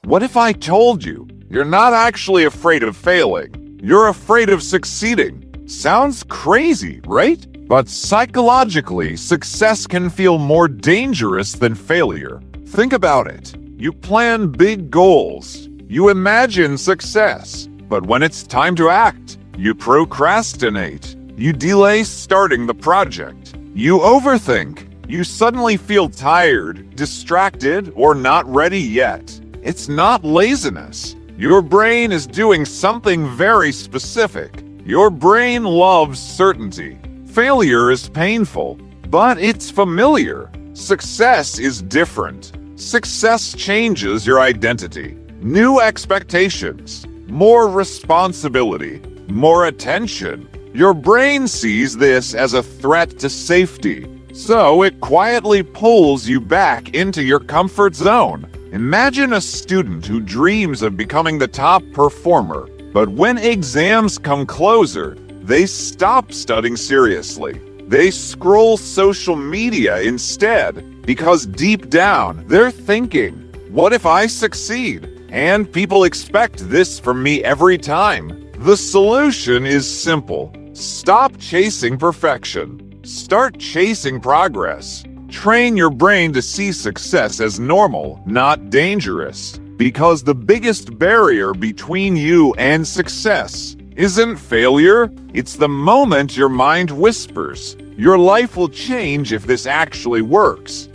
What if I told you you're not actually afraid of failing? You're afraid of succeeding. Sounds crazy, right? But psychologically, success can feel more dangerous than failure. Think about it. You plan big goals. You imagine success. But when it's time to act, you procrastinate. You delay starting the project. You overthink. You suddenly feel tired, distracted, or not ready yet. It's not laziness. Your brain is doing something very specific. Your brain loves certainty. Failure is painful, but it's familiar. Success is different. Success changes your identity. New expectations, more responsibility, more attention. Your brain sees this as a threat to safety, so it quietly pulls you back into your comfort zone. Imagine a student who dreams of becoming the top performer, but when exams come closer, they stop studying seriously. They scroll social media instead, because deep down, they're thinking, what if I succeed? And people expect this from me every time. The solution is simple. Stop chasing perfection. Start chasing progress. Train your brain to see success as normal, not dangerous. Because the biggest barrier between you and success isn't failure, it's the moment your mind whispers, your life will change if this actually works.